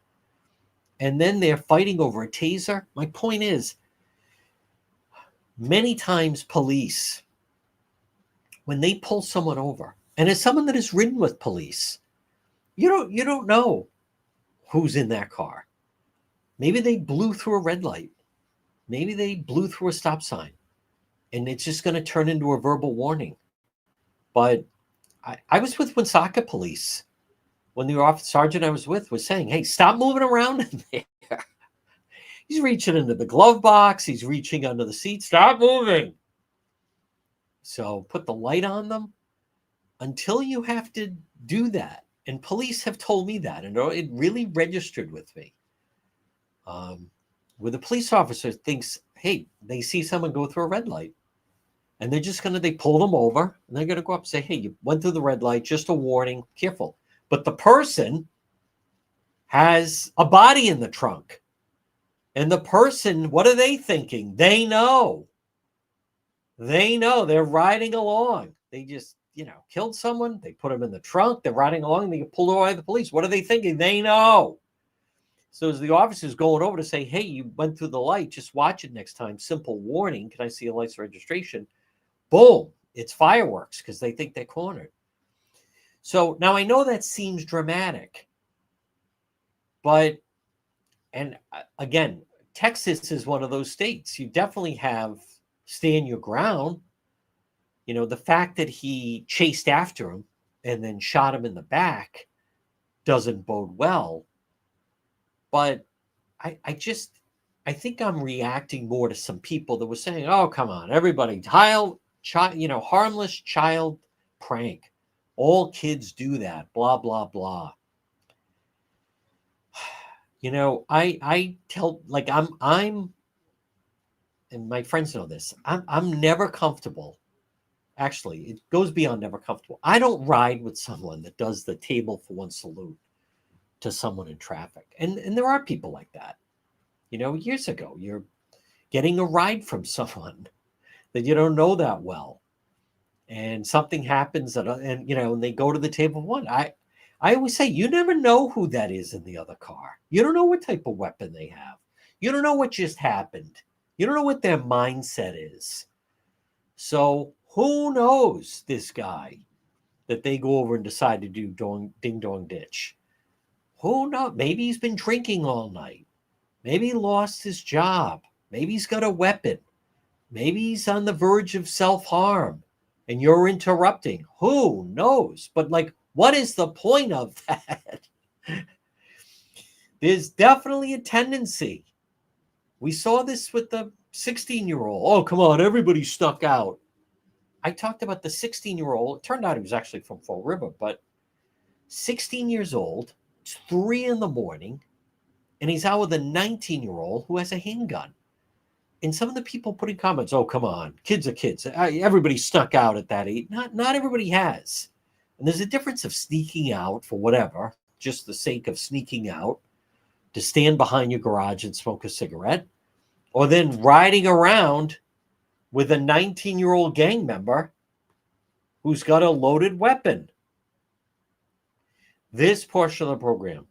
And then they're fighting over a taser. My point is, many times police, when they pull someone over, and as someone that is ridden with police, you don't know who's in that car. Maybe they blew through a red light. Maybe they blew through a stop sign. And it's just going to turn into a verbal warning. But I was with Woonsocket Police when the sergeant I was with was saying, hey, stop moving around in there. He's reaching into the glove box. He's reaching under the seat. Stop moving. So put the light on them until you have to do that. And police have told me that, and it really registered with me. Where the police officer thinks, hey, they see someone go through a red light, and they pull them over, and they're going to go up and say, hey, you went through the red light, just a warning, careful. But the person has a body in the trunk. And the person, what are they thinking? They know. They're riding along. They just, killed someone. They put them in the trunk. They're riding along, and they get pulled over by the police. What are they thinking? They know. So as the officer's going over to say, hey, you went through the light, just watch it next time. Simple warning. Can I see a license registration? Boom. It's fireworks because they think they're cornered. So now I know that seems dramatic, and again, Texas is one of those states. You definitely have stand your ground. The fact that he chased after him and then shot him in the back doesn't bode well. But I think I'm reacting more to some people that were saying, oh, come on, everybody, harmless child prank. All kids do that, blah, blah, blah. I tell, I'm, and my friends know this, I'm never comfortable. Actually, it goes beyond never comfortable. I don't ride with someone that does the table for one salute to someone in traffic. And there are people like that. Years ago, you're getting a ride from someone that you don't know that well. And something happens and they go to the table one. I always say, you never know who that is in the other car. You don't know what type of weapon they have. You don't know what just happened. You don't know what their mindset is. So who knows this guy that they go over and decide to do ding dong ditch? Who knows? Maybe he's been drinking all night. Maybe he lost his job. Maybe he's got a weapon. Maybe he's on the verge of self-harm and you're interrupting. Who knows? But like, what is the point of that? There's definitely a tendency. We saw this with the 16-year-old. Oh, come on, everybody stuck out. I talked about the 16-year-old. It turned out he was actually from Fall River, but 16 years old, it's 3 a.m, and he's out with a 19-year-old who has a handgun. And some of the people putting comments, oh, come on, kids are kids. Everybody snuck out at that age. Not everybody has. And there's a difference of sneaking out for whatever, just the sake of sneaking out, to stand behind your garage and smoke a cigarette, or then riding around with a 19-year-old gang member who's got a loaded weapon. This portion of the program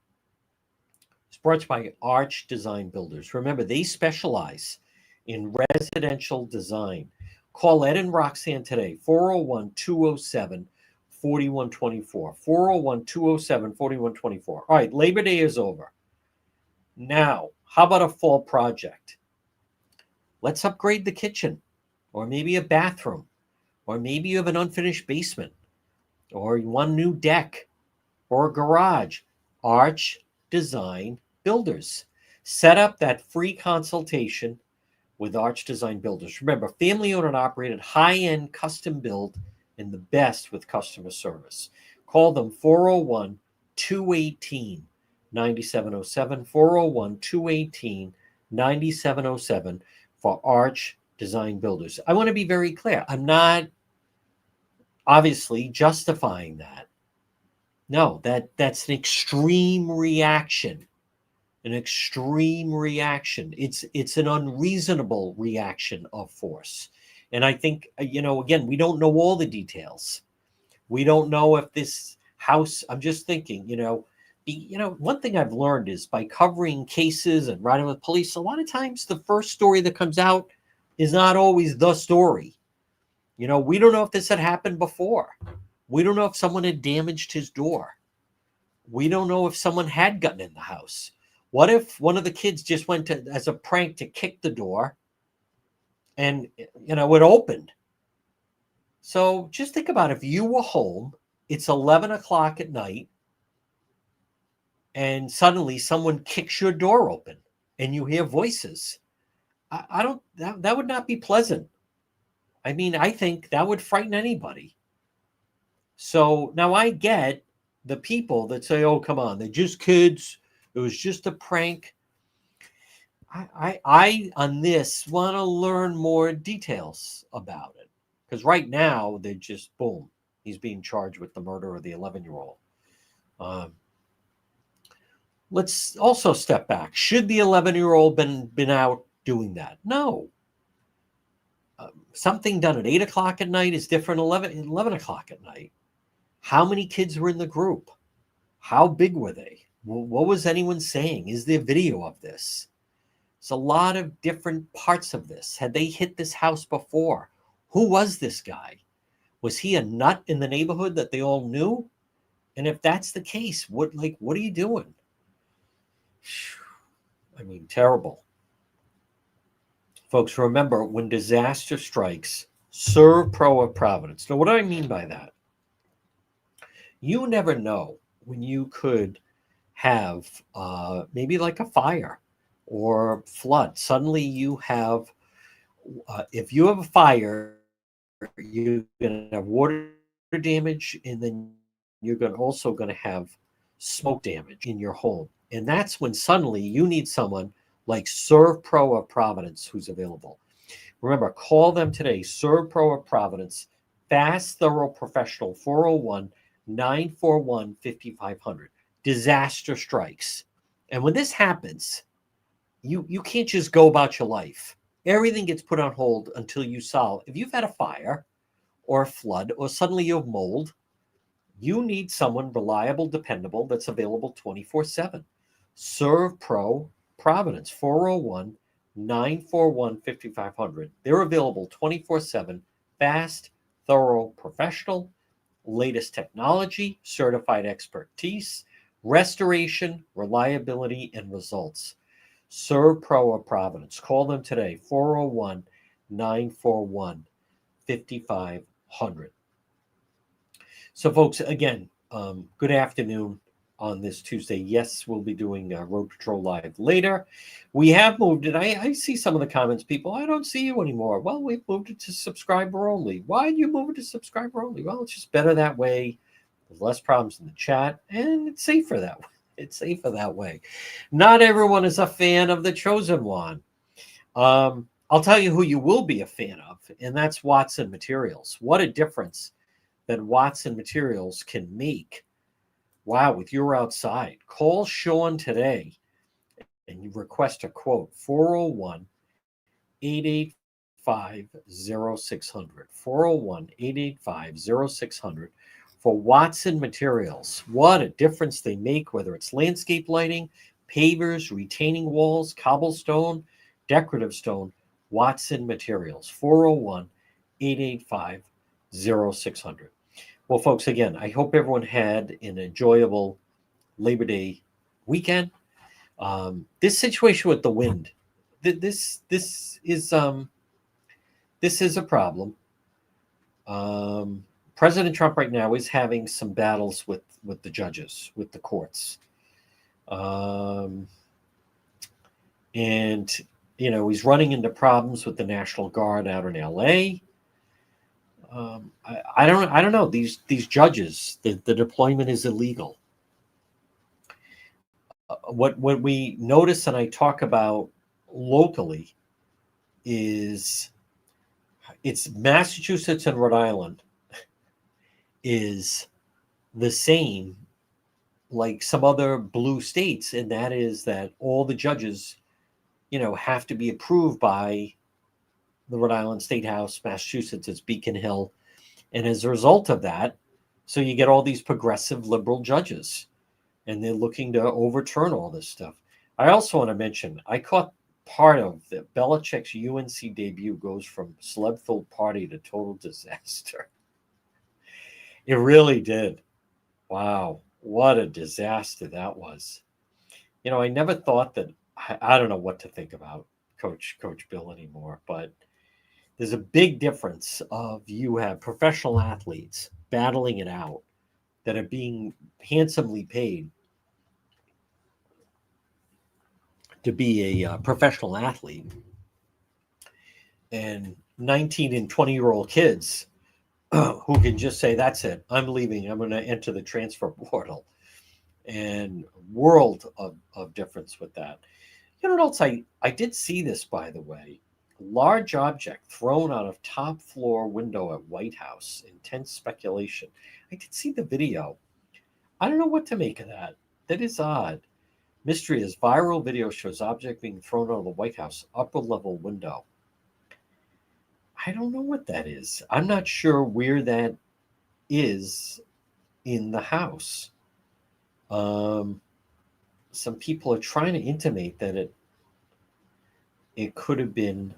is brought to you by Arch Design Builders. Remember, they specialize in residential design. Call Ed and Roxanne today, 401-207-4124. 401-207-4124. All right, Labor Day is over. Now, how about a fall project? Let's upgrade the kitchen, or maybe a bathroom, or maybe you have an unfinished basement, or you want a new deck, or a garage. Arch Design Builders. Set up that free consultation with Arch Design Builders. Remember, family-owned and operated, high-end custom build, and the best with customer service. Call them 401-218-9707, 401-218-9707 for Arch Design Builders. I want to be very clear. I'm not obviously justifying that. No, that's an extreme reaction. An extreme reaction. It's an unreasonable reaction of force. And I think, again, we don't know all the details. We don't know if this house, I'm just thinking, one thing I've learned is by covering cases and writing with police, a lot of times the first story that comes out is not always the story. We don't know if this had happened before. We don't know if someone had damaged his door. We don't know if someone had gotten in the house. What if one of the kids just went to, as a prank, to kick the door and, it opened? So just think about if you were home, it's 11 o'clock at night, and suddenly someone kicks your door open and you hear voices. That would not be pleasant. I mean, I think that would frighten anybody. So now I get the people that say, oh, come on, they're just kids. It was just a prank. I on this want to learn more details about it, because right now they just, boom, he's being charged with the murder of the 11-year-old. Let's also step back. Should the 11-year-old been out doing that? No. Something done at 8 o'clock at night is different 11 o'clock at night. How many kids were in the group? How big were they? What was anyone saying? Is there video of this? It's a lot of different parts of this. Had they hit this house before? Who was this guy? Was he a nut in the neighborhood that they all knew? And if that's the case, what are you doing? I mean, terrible. Folks, remember, when disaster strikes, serve pro of Providence. Now, what do I mean by that? You never know when you could have maybe like a fire or flood. Suddenly you have, if you have a fire, you're going to have water damage, and then you're also going to have smoke damage in your home. And that's when suddenly you need someone like Serve Pro of Providence who's available. Remember, call them today, Serve Pro of Providence, fast, thorough, professional, 401-941-5500. Disaster strikes. And when this happens, you can't just go about your life. Everything gets put on hold until you solve. If you've had a fire or a flood or suddenly you have mold, you need someone reliable, dependable, that's available 24/7. Serve Pro Providence, 401-941-5500. They're available 24/7, fast, thorough, professional, latest technology, certified expertise, Restoration, reliability, and results. Serve Pro of Providence. Call them today, 401 941 5500. So, folks, again, good afternoon on this Tuesday. Yes, we'll be doing Road Patrol Live later. We have moved it. I see some of the comments, people, I don't see you anymore. Well, we've moved it to subscriber only. Why do you move it to subscriber only? Well, it's just better that way. There's less problems in the chat, and it's safer that way. It's safer that way. Not everyone is a fan of the Chosen One. I'll tell you who you will be a fan of, and that's Watson Materials. What a difference that Watson Materials can make. Wow, with your outside. Call Sean today and you request a quote, 401 885 0600. 401 885 0600 for Watson Materials. What a difference they make, whether it's landscape lighting, pavers, retaining walls, cobblestone, decorative stone. Watson Materials, 401 885 0600. Well, folks, again, I hope everyone had an enjoyable Labor Day weekend. This situation with the wind, this is a problem. President Trump right now is having some battles with the judges, with the courts, and he's running into problems with the National Guard out in L.A. I don't know. These judges, the deployment is illegal. What we notice and I talk about locally is it's Massachusetts and Rhode Island is the same like some other blue states, and that is that all the judges, have to be approved by the Rhode Island State House. Massachusetts is Beacon Hill. And as a result of that, so you get all these progressive liberal judges, and they're looking to overturn all this stuff. I also want to mention, I caught part of the Belichick's UNC debut goes from celeb-filled party to total disaster. It really did. Wow, what a disaster that was. I never thought that, I don't know what to think about Coach Bill anymore, but there's a big difference of you have professional athletes battling it out that are being handsomely paid to be a professional athlete, and 19 and 20-year-old kids who can just say, that's it, I'm leaving, I'm going to enter the transfer portal. And world of difference with that. You know what else? I did see this, by the way. Large object thrown out of top floor window at White House. Intense speculation. I did see the video. I don't know what to make of that. That is odd. Mystery is viral video shows object being thrown out of the White House upper level window. I don't know what that is. I'm not sure where that is in the house. Some people are trying to intimate that it could have been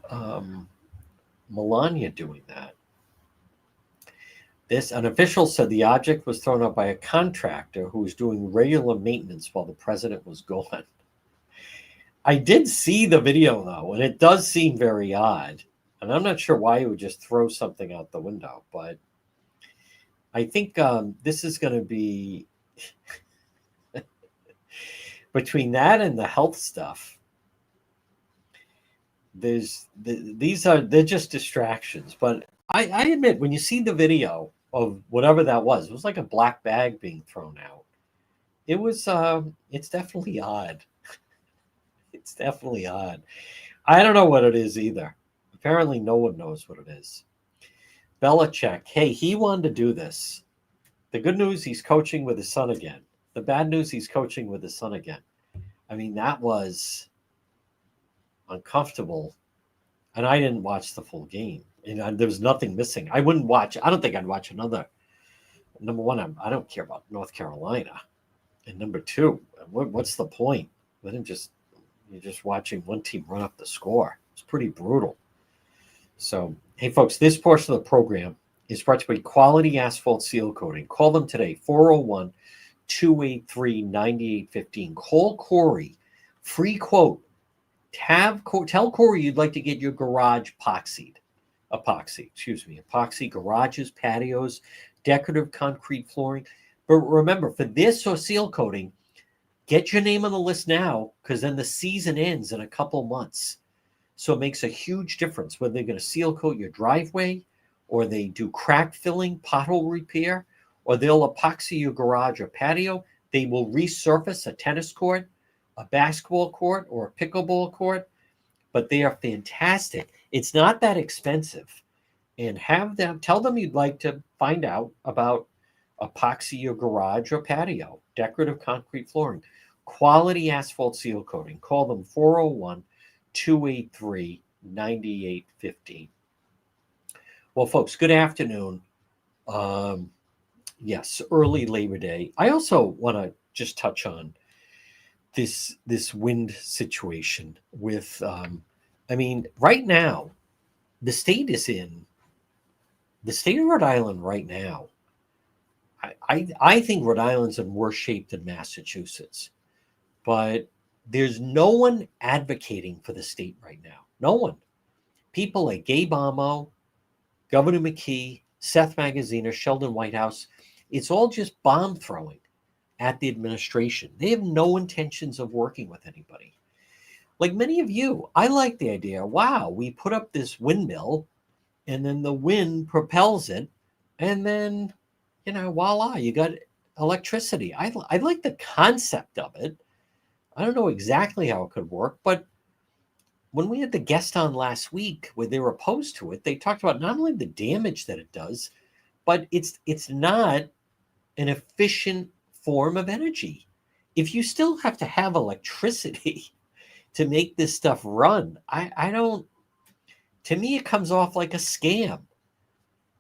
Melania doing that. An official said the object was thrown out by a contractor who was doing regular maintenance while the president was gone. I did see the video, though, and it does seem very odd. And I'm not sure why he would just throw something out the window, but I think this is going to be between that and the health stuff. They're just distractions. But I admit, when you see the video of whatever that was, it was like a black bag being thrown out. It was it's definitely odd. It's definitely odd. I don't know what it is either. Apparently no one knows what it is. Belichick, hey, he wanted to do this. The good news, he's coaching with his son again. The bad news, he's coaching with his son again. I mean, that was uncomfortable. And I didn't watch the full game. And there was nothing missing. I don't think I'd watch another. Number one, I don't care about North Carolina. And number two, what's the point? You're just watching one team run up the score. It's pretty brutal. So, hey, folks, this portion of the program is brought to you by Quality Asphalt Seal Coating. Call them today, 401 283-9815. Call Corey. Free quote. Tell Corey you'd like to get your garage epoxy, garages, patios, decorative concrete flooring. But remember, for this or seal coating, get your name on the list now, because then the season ends in a couple months. So it makes a huge difference whether they're going to seal coat your driveway, or they do crack filling, pothole repair, or they'll epoxy your garage or patio. They will resurface a tennis court, a basketball court, or a pickleball court. But they are fantastic. It's not that expensive. And tell them you'd like to find out about epoxy your garage or patio, decorative concrete flooring, quality asphalt seal coating. Call them 401-283-9815. Well, folks, good afternoon. Yes, early Labor Day. I also want to just touch on this wind situation with, right now, the state of Rhode Island right now. I think Rhode Island's in worse shape than Massachusetts, but there's no one advocating for the state right now. No one. People like Gabe Amo, Governor McKee, Seth Magaziner, Sheldon Whitehouse, it's all just bomb throwing at the administration. They have no intentions of working with anybody. Like many of you, I like the idea. Wow, we put up this windmill and then the wind propels it, and then, voila, you got electricity. I like the concept of it. I don't know exactly how it could work, but when we had the guest on last week where they were opposed to it, they talked about not only the damage that it does, but it's not an efficient form of energy. If you still have to have electricity to make this stuff run, I don't, to me, it comes off like a scam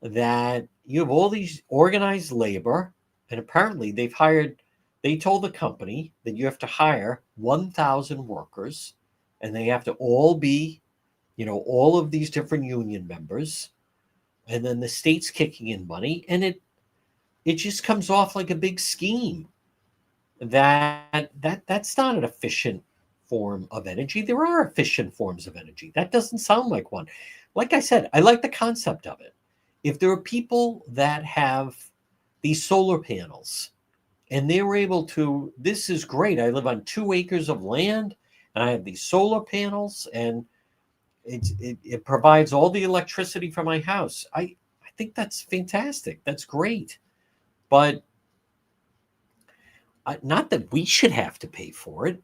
that you have all these organized labor, and apparently they told the company that you have to hire 1,000 workers, and they have to all be, all of these different union members, and then the state's kicking in money, and it just comes off like a big scheme. That's not an efficient form of energy. There are efficient forms of energy. That doesn't sound like one. Like I said, I like the concept of it. If there are people that have these solar panels and they were able to, this is great. I live on 2 acres of land and I have these solar panels, and it provides all the electricity for my house. I think that's fantastic. That's great. But not that we should have to pay for it.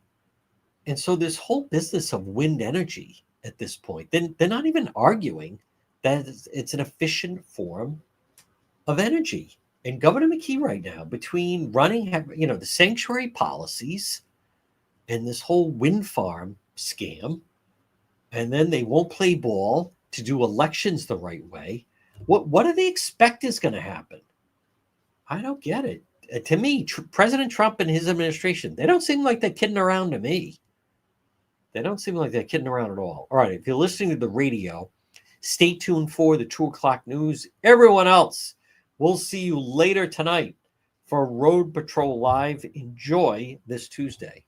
And so this whole business of wind energy at this point, then they're not even arguing that it's an efficient form of energy. And Governor McKee right now, between running, the sanctuary policies and this whole wind farm scam, and then they won't play ball to do elections the right way. What do they expect is going to happen? I don't get it. To me, President Trump and his administration, they don't seem like they're kidding around to me. They don't seem like they're kidding around at all. All right, if you're listening to the radio, stay tuned for the 2 o'clock news. Everyone else, we'll see you later tonight for Road Patrol Live. Enjoy this Tuesday.